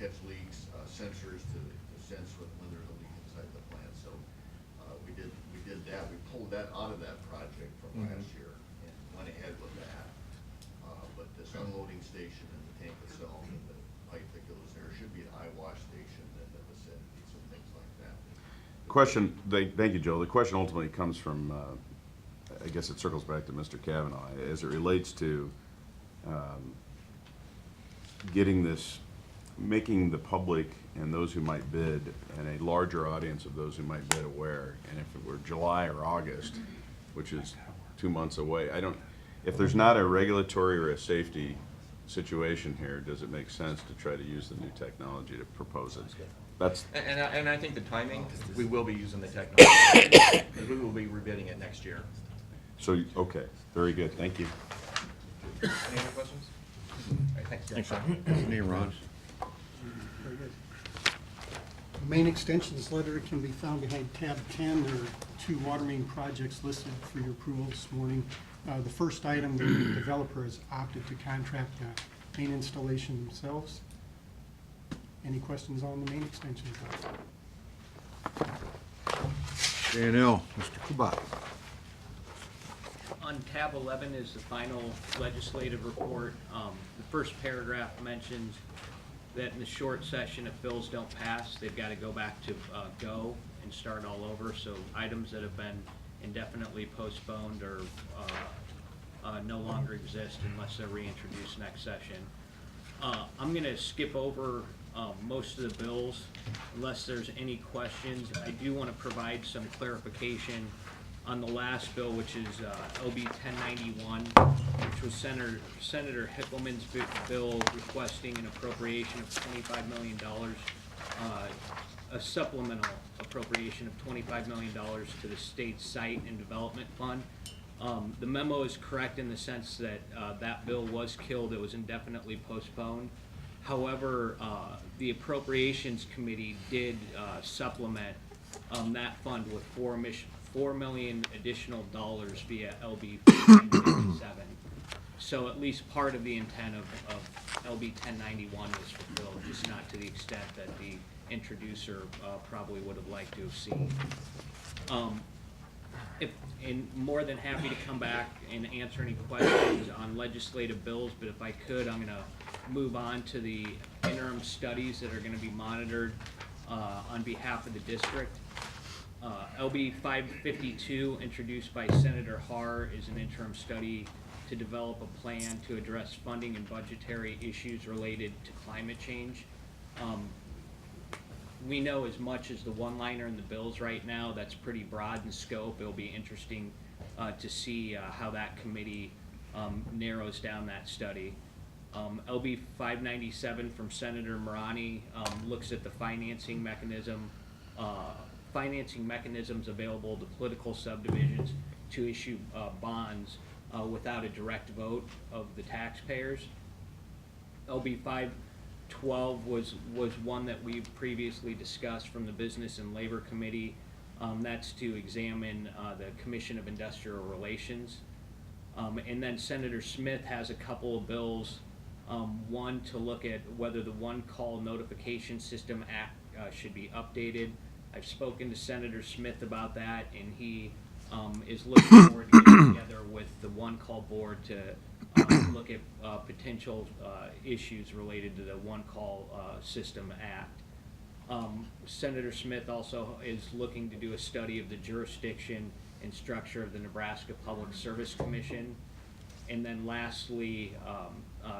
catch leaks, sensors to sense when there's a leak inside the plant. So, we did that. We pulled that out of that project from last year and went ahead with that. But this unloading station and the tank itself and the pipe that goes there should be an eye wash station in the vicinity, some things like that. Question, thank you, Joe. The question ultimately comes from, I guess it circles back to Mr. Kavanaugh, as it relates to getting this, making the public and those who might bid, and a larger audience of those who might bid aware. And if it were July or August, which is 2 months away, if there's not a regulatory or a safety situation here, does it make sense to try to use the new technology to propose it? That's, And I think the timing, we will be using the technology. We will be rebidding it next year. so, okay, very good, thank you. Any other questions? All right, thanks. Hey, Ron. Very good. The main extensions letter can be found behind tab 10. There are 2 water main projects listed for your approval this morning. The first item, the developer has opted to contract the main installation themselves. Any questions on the main extension? J&L, Mr. Kubat. On tab 11 is the final legislative report. The first paragraph mentions that in the short session, if bills don't pass, they've got to go back to go and start all over. So items that have been indefinitely postponed or no longer exist unless they're reintroduced next session. I'm going to skip over most of the bills unless there's any questions. I do want to provide some clarification on the last bill, which is LB 1091, which was Senator Hickelman's bill requesting an appropriation of $25 million, a supplemental appropriation of $25 million to the state site and development fund. The memo is correct in the sense that that bill was killed. It was indefinitely postponed. However, the Appropriations Committee did supplement that fund with $4 million additional dollars via LB 1057. So at least part of the intent of LB 1091 was fulfilled, just not to the extent that the introducer probably would have liked to have seen. And more than happy to come back and answer any questions on legislative bills, but if I could, I'm going to move on to the interim studies that are going to be monitored on behalf of the district. LB 552, introduced by Senator Har, is an interim study to develop a plan to address funding and budgetary issues related to climate change. We know as much as the one-liner in the bills right now. That's pretty broad in scope. It'll be interesting to see how that committee narrows down that study. LB 597 from Senator Marani looks at the financing mechanisms available to political subdivisions to issue bonds without a direct vote of the taxpayers. LB 512 was one that we've previously discussed from the Business and Labor Committee. That's to examine the Commission of Industrial Relations. And then Senator Smith has a couple of bills. One to look at whether the One Call Notification System Act should be updated. I've spoken to Senator Smith about that, and he is looking forward to getting together with the One Call Board to look at potential issues related to the One Call System Act. Senator Smith also is looking to do a study of the jurisdiction and structure of the Nebraska Public Service Commission. And then lastly,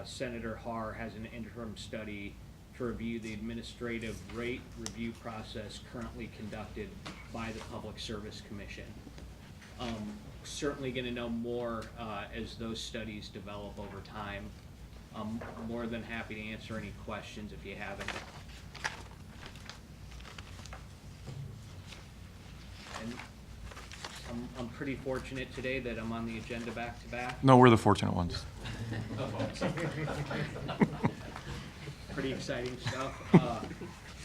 Senator Har has an interim study to review the administrative rate review process currently conducted by the Public Service Commission. Certainly going to know more as those studies develop over time. I'm more than happy to answer any questions if you have any. And I'm pretty fortunate today that I'm on the agenda back to back. No, we're the fortunate ones. Pretty exciting stuff.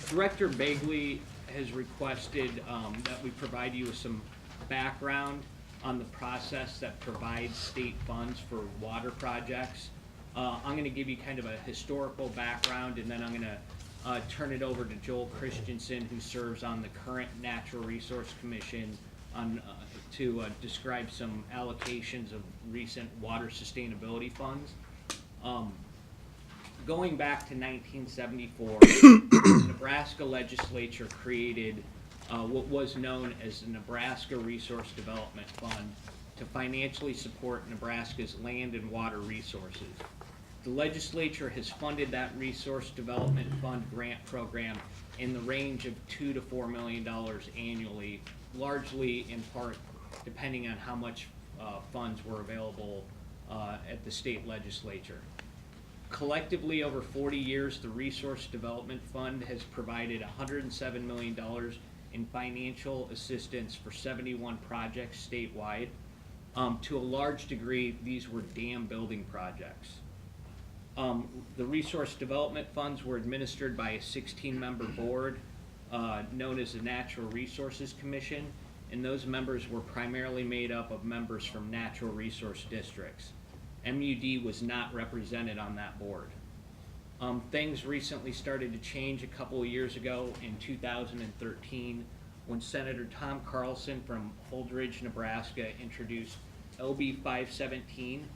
Director Bagley has requested that we provide you with some background on the process that provides state funds for water projects. I'm going to give you kind of a historical background, and then I'm going to turn it over to Joel Christensen, who serves on the current Natural Resource Commission, to describe some allocations of recent water sustainability funds. Going back to 1974, the Nebraska legislature created what was known as the Nebraska Resource Development Fund to financially support Nebraska's land and water resources. The legislature has funded that Resource Development Fund grant program in the range of $2 to $4 million annually, largely in part depending on how much funds were available at the state legislature. Collectively, over 40 years, the Resource Development Fund has provided $107 million in financial assistance for 71 projects statewide. To a large degree, these were dam building projects. The Resource Development Funds were administered by a 16-member board known as the Natural Resources Commission, and those members were primarily made up of members from natural resource districts. M.U.D was not represented on that board. Things recently started to change a couple of years ago in 2013 when Senator Tom Carlson from Holdridge, Nebraska introduced LB 517,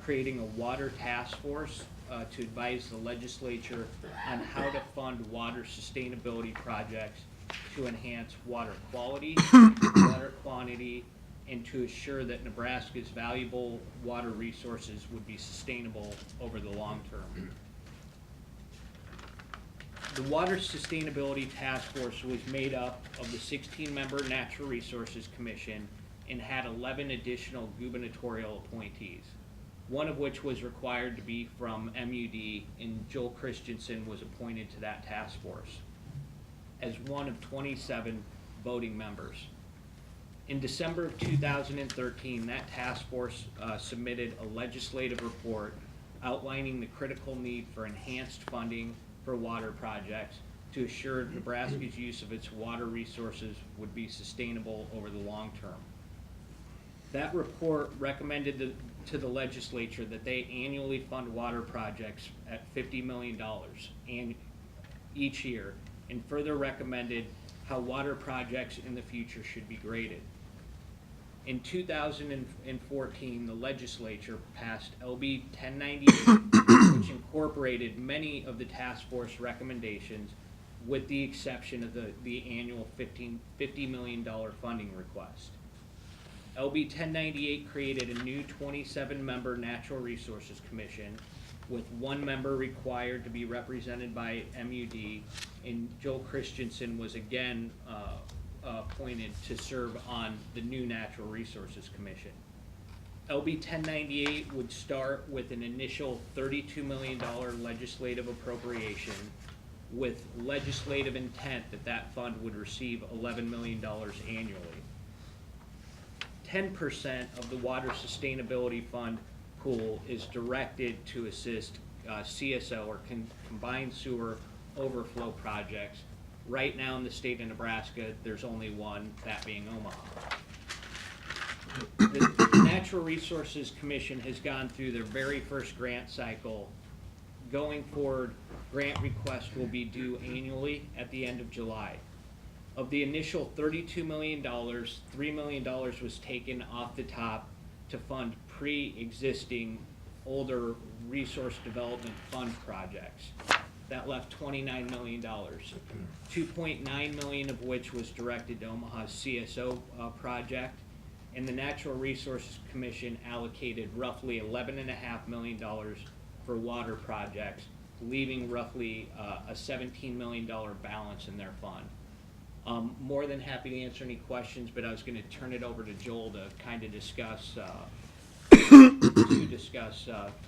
creating a water task force to advise the legislature on how to fund water sustainability projects to enhance water quality, water quantity, and to assure that Nebraska's valuable water resources would be sustainable over the long term. The Water Sustainability Task Force was made up of the 16-member Natural Resources Commission and had 11 additional gubernatorial appointees, one of which was required to be from M.U.D, and Joel Christensen was appointed to that task force as one of 27 voting members. In December of 2013, that task force submitted a legislative report outlining the critical need for enhanced funding for water projects to assure Nebraska's use of its water resources would be sustainable over the long term. That report recommended to the legislature that they annually fund water projects at $50 million each year, and further recommended how water projects in the future should be graded. In 2014, the legislature passed LB 1098, which incorporated many of the task force recommendations with the exception of the annual $50 million funding request. LB 1098 created a new 27-member Natural Resources Commission with one member required to be represented by M.U.D, and Joel Christensen was again appointed to serve on the new Natural Resources Commission. LB 1098 would start with an initial $32 million legislative appropriation with legislative intent that that fund would receive $11 million annually. 10% of the Water Sustainability Fund pool is directed to assist CSO, or combined sewer overflow projects. Right now in the state of Nebraska, there's only one, that being Omaha. The Natural Resources Commission has gone through their very first grant cycle. Going forward, grant requests will be due annually at the end of July. Of the initial $32 million, $3 million was taken off the top to fund pre-existing older resource development fund projects. That left $29 million, $2.9 million of which was directed to Omaha's CSO project, and the Natural Resources Commission allocated roughly $11.5 million for water projects, leaving roughly a $17 million balance in their fund. More than happy to answer any questions, but I was going to turn it over to Joel to kind of discuss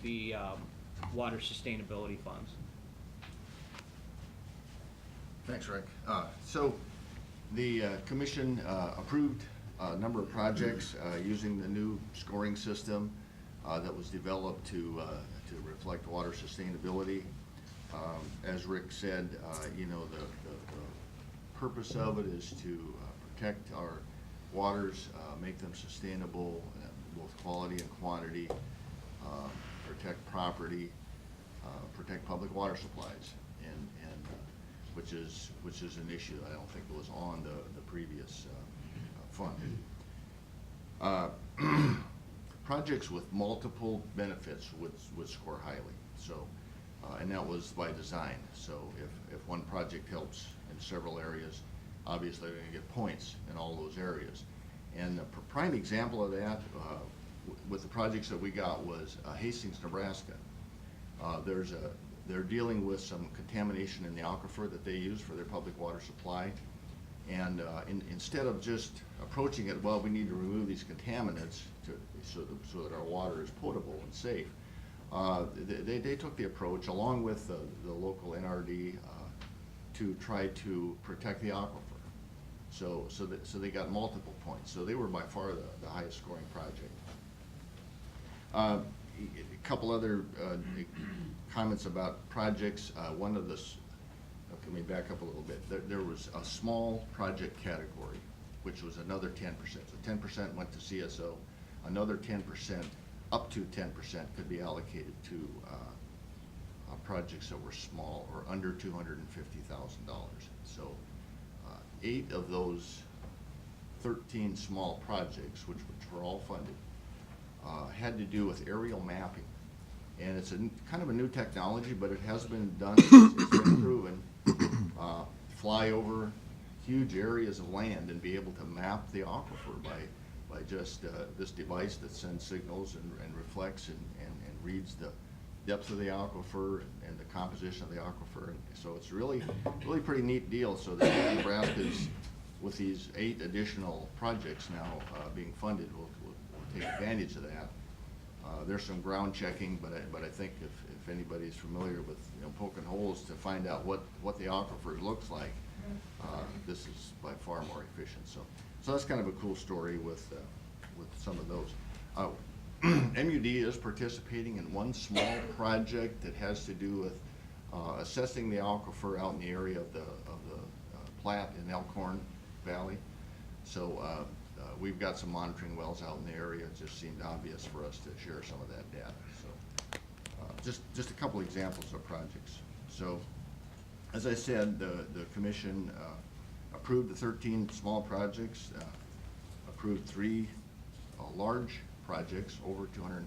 the water sustainability funds. Thanks, Rick. So the commission approved a number of projects using the new scoring system that was developed to reflect water sustainability. As Rick said, you know, the purpose of it is to protect our waters, make them sustainable, both quality and quantity, protect property, protect public water supplies, and which is an issue that I don't think was on the previous fund. Projects with multiple benefits would score highly. So, and that was by design. So if one project helps in several areas, obviously they're going to get points in all those areas. And the prime example of that with the projects that we got was Hastings, Nebraska. They're dealing with some contamination in the aquifer that they use for their public water supply. And instead of just approaching it, well, we need to remove these contaminants so that our water is potable and safe, they took the approach, along with the local NRD, to try to protect the aquifer. So they got multiple points. So they were by far the highest scoring project. A couple other comments about projects. One of the, let me back up a little bit. There was a small project category, which was another 10%. So 10% went to CSO. Another 10%, up to 10%, could be allocated to projects that were small or under $250,000. So 8 of those 13 small projects, which were all funded, had to do with aerial mapping. And it's kind of a new technology, but it has been done, it's been proven. Fly over huge areas of land and be able to map the aquifer by just this device that sends signals and reflects and reads the depth of the aquifer and the composition of the aquifer. And so it's really pretty neat deal. So the state of Nebraska is, with these 8 additional projects now being funded, will take advantage of that. There's some ground checking, but I think if anybody's familiar with poking holes to find out what the aquifer looks like, this is by far more efficient. So that's kind of a cool story with some of those. M.U.D is participating in one small project that has to do with assessing the aquifer out in the area of the Platte and Elkhorn Valley. So we've got some monitoring wells out in the area. It just seemed obvious for us to share some of that data. So just a couple examples of projects. So as I said, the commission approved the 13 small projects, approved 3 large projects over $250,000,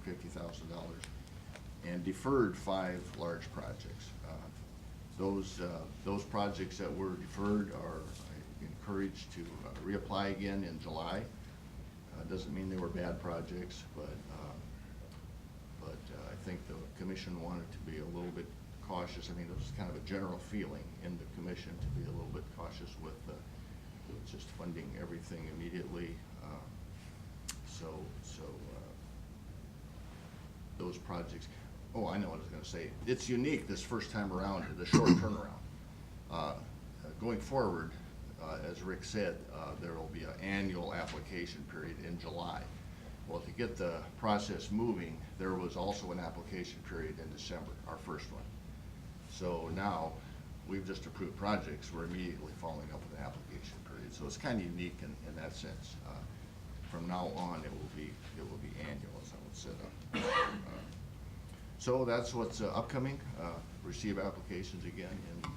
and deferred 5 large projects. Those projects that were deferred are encouraged to reapply again in July. Doesn't mean they were bad projects, but I think the commission wanted to be a little bit cautious. I mean, it was kind of a general feeling in the commission to be a little bit cautious with just funding everything immediately. Those projects. Oh, I know what I was going to say. It's unique this first time around, the short turnaround. Going forward, as Rick said, there will be an annual application period in July. Well, to get the process moving, there was also an application period in December, our first one. So now, we've just approved projects, we're immediately following up with an application period. So it's kind of unique in that sense. From now on, it will be annual, as I would set up. So that's what's upcoming. Receive applications again in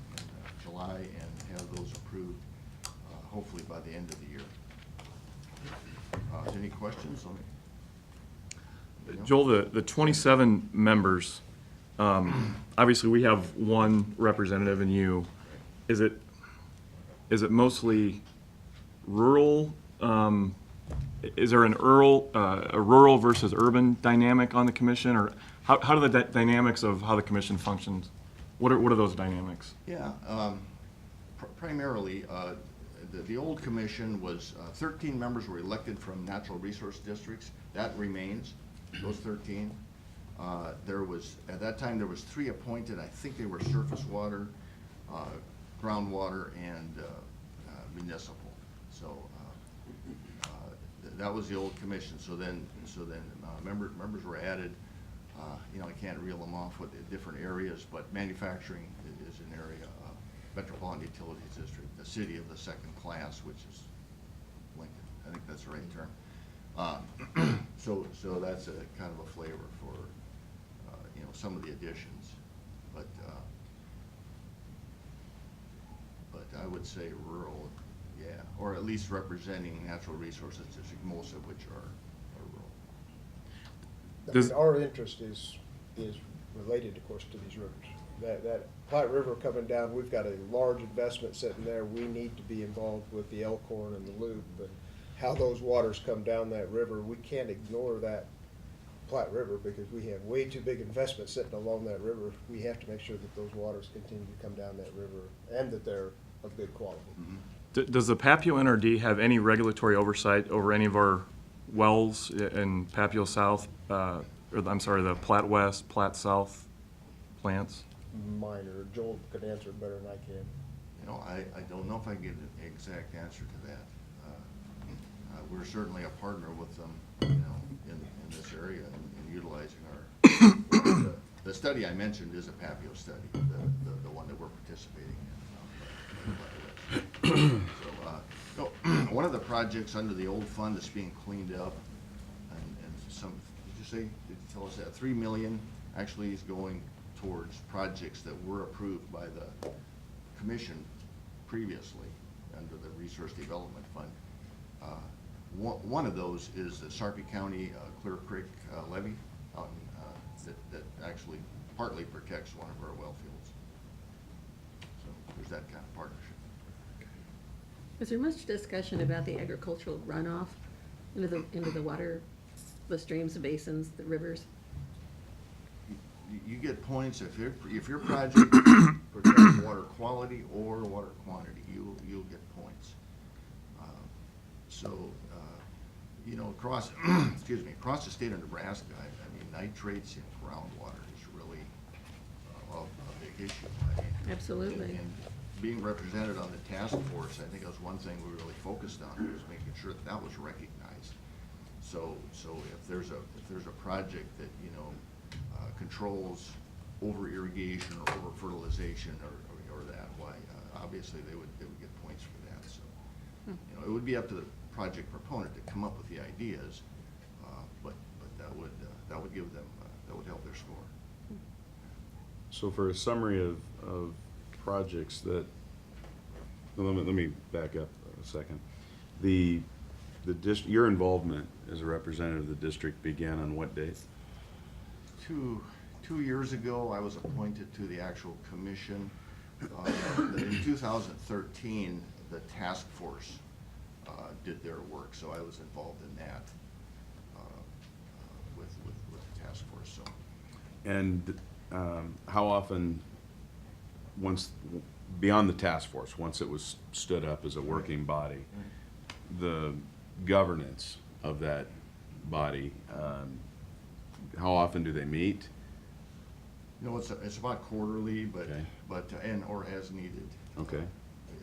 July and have those approved hopefully by the end of the year. Any questions? Joel, the 27 members, obviously we have one representative in you. Is it mostly rural? Is there a rural versus urban dynamic on the commission, or how do the dynamics of how the commission functions? What are those dynamics? Yeah, primarily the old commission was 13 members were elected from natural resource districts. That remains, those 13. There was, at that time, there was 3 appointed. I think they were surface water, groundwater, and municipal. So that was the old commission. So then members were added. I can't reel them off with the different areas, but manufacturing is an area. Metropolitan Utilities District, the city of the second class, which is Lincoln. I think that's the right term. So that's a kind of a flavor for some of the additions, but I would say rural, yeah, or at least representing natural resources district, most of which are rural. Our interest is related, of course, to these rivers. That Platte River coming down, we've got a large investment sitting there. We need to be involved with the Elkhorn and the Loop, but how those waters come down that river, we can't ignore that Platte River because we have way too big investment sitting along that river. We have to make sure that those waters continue to come down that river and that they're of good quality. Mm-hmm. Does the Papio NRD have any regulatory oversight over any of our wells in Papio South, or I'm sorry, the Platte West, Platte South plants? Minor. Joel could answer it better than I can. I don't know if I can get an exact answer to that. We're certainly a partner with them, in this area and utilizing our. The study I mentioned is a Papio study, the one that we're participating in. So, one of the projects under the old fund is being cleaned up, and some. Did you tell us that $3 million actually is going towards projects that were approved by the commission previously under the Resource Development Fund. One of those is the Sarpy County Clear Creek levee out in, that actually partly protects one of our well fields. So there's that kind of partnership. Was there much discussion about the agricultural runoff into the water, the streams, the basins, the rivers? You get points if your project protects water quality or water quantity, you'll get points. You know, across excuse me, across the state of Nebraska, I mean, nitrates in groundwater is really a big issue. I mean, Absolutely. And being represented on the task force, I think that was one thing we really focused on, was making sure that that was recognized. So if there's a project that, you know, controls over irrigation or over fertilization or that, why obviously they would get points for that. So you know, it would be up to the project proponent to come up with the ideas, but that would give them that would help their score. So for a summary of projects that, well, let me back up a second. Your involvement as a representative of the district began on what date? 2 years ago, I was appointed to the actual commission. In 2013, the task force did their work, so I was involved in that with the task force. So. And how often, once beyond the task force, once it was stood up as a working body, the governance of that body, how often do they meet? You know, it's about quarterly, but Okay. or as needed. Okay.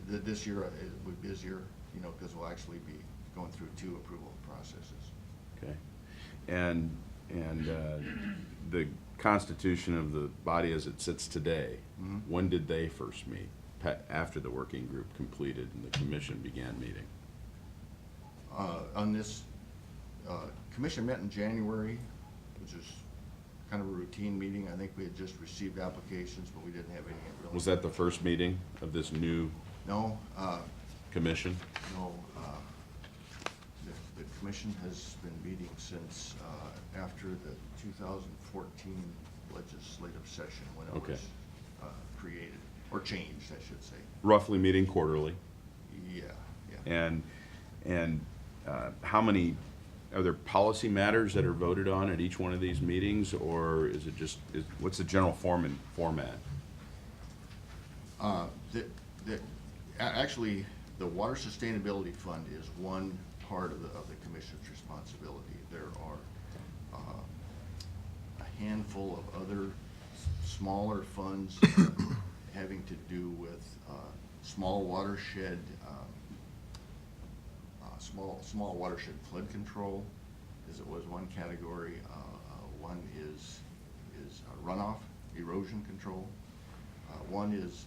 This year we're busier, you know, because we'll actually be going through 2 approval processes. Okay. And the constitution of the body as it sits today, when did they first meet? After the working group completed and the commission began meeting? On this, commission met in January, which is kind of a routine meeting. I think we had just received applications, but we didn't have any really. Was that the first meeting of this new No. commission? No. The commission has been meeting since after the 2014 legislative session when it was created, or changed, I should say. Roughly meeting quarterly? Yeah. And how many, are there policy matters that are voted on at each one of these meetings, or is it just, what's the general format? Actually, the Water Sustainability Fund is one part of the commission's responsibility. There are a handful of other smaller funds having to do with small watershed flood control, as it was one category. One is runoff, erosion control. One is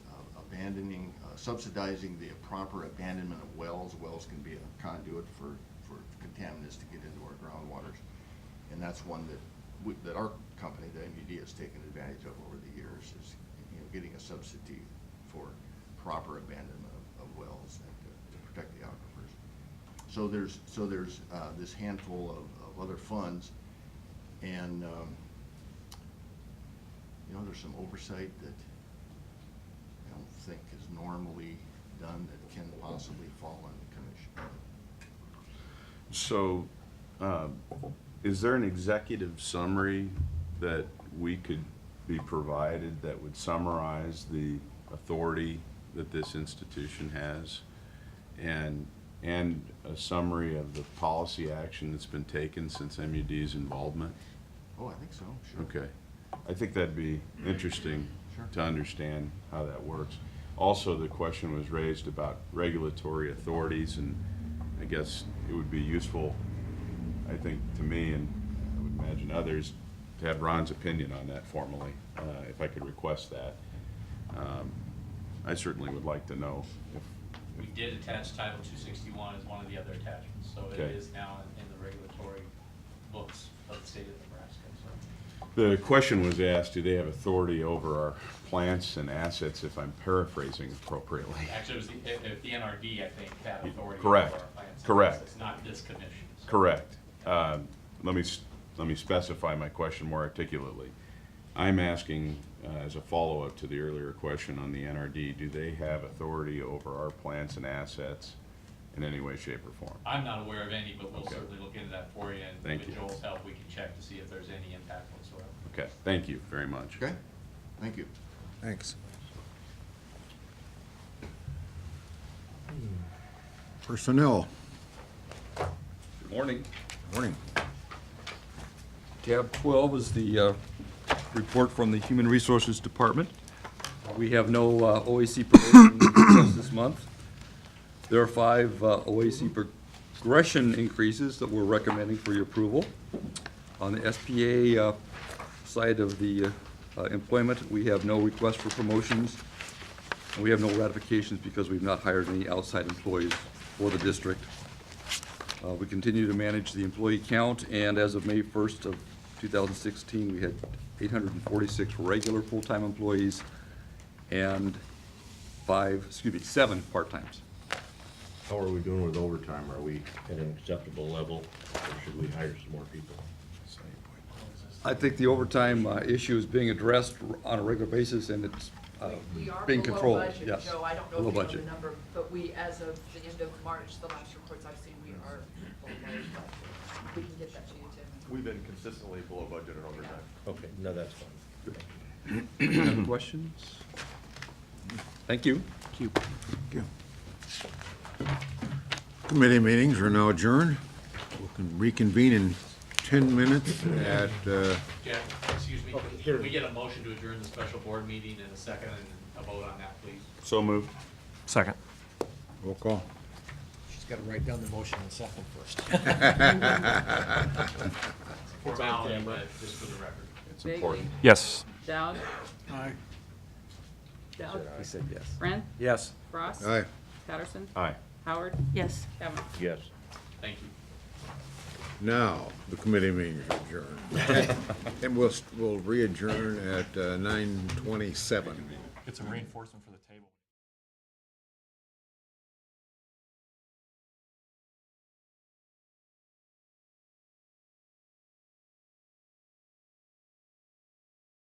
subsidizing the proper abandonment of wells. Wells can be a conduit for contaminants to get into our groundwaters, and that's one that our company, the M.U.D, has taken advantage of over the years. Is, you know, getting a subsidy for proper abandonment of wells and to protect the aquifers. So there's this handful of other funds, and you know, there's some oversight that I don't think is normally done that can possibly fall on the commission. So, is there an executive summary that we could be provided that would summarize the authority that this institution has, and a summary of the policy action that's been taken since M.U.D's involvement? Oh, I think so, sure. Okay. I think that'd be interesting to understand how that works. Also, the question was raised about regulatory authorities, and I guess it would be useful, I think, to me, and I would imagine others, to have Ron's opinion on that formally, if I could request that. I certainly would like to know if We did attach Title 261 as one of the other attachments, so it Okay. is now in the regulatory books of the state of Nebraska. So. The question was asked, do they have authority over our plants and assets, if I'm paraphrasing appropriately? Actually, it was the NRD, I think, had authority. Correct. over our plants and Correct. assets, not this commission. So- Correct. Let me specify my question more articulately. I'm asking, as a follow-up to the earlier question on the NRD, do they have authority over our plants and assets in any way, shape, or form? I'm not aware of any, but we'll Okay. certainly look into that for you, and Thank with you. Joel's help, we can check to see if there's any impact whatsoever. Okay, thank you very much. Okay, thank you. Thanks. Personnel, Good morning. morning. Tab 12 is the report from the Human Resources Department. We have no OAC promotion discussed this month. There are 5 OAC progression increases that we're recommending for your approval. On the SPA side of the employment, we have no request for promotions. And we have no ratifications because we've not hired any outside employees for the district. We continue to manage the employee count, and as of May 1st of 2016, we had 846 regular full-time employees and 7 part-times. How are we doing with overtime? Are we at an acceptable level, or should we hire some more people? I think the overtime issue is being addressed on a regular basis, and it's We are being below controlled, budget, yes. Joe, I don't know Below if you know budget. the number, but we, as of the end of March, the last reports I've seen, we are below budget. We can get that to you, Tim. We've been consistently below budget and overtime. Okay, no, that's fine. Any other questions? Thank you. Thank you. Committee meetings are now adjourned. We can reconvene in 10 minutes at, Jeff, excuse me, here. can we get a motion to adjourn the special board meeting in a second and a vote on that, please? So moved. Second. roll call. She's got to write down the motion in second first. Formality, but just for the record. It's Bailey? important. Yes. Dowd? Aye. Dowd? He said yes. Friend? Yes. Ross? Aye. Patterson? Aye. Howard? Yes. Kevin? Yes. Thank you. Now, the committee meeting is adjourned. And we'll re-adjourn at 9:27. Get some reinforcement for the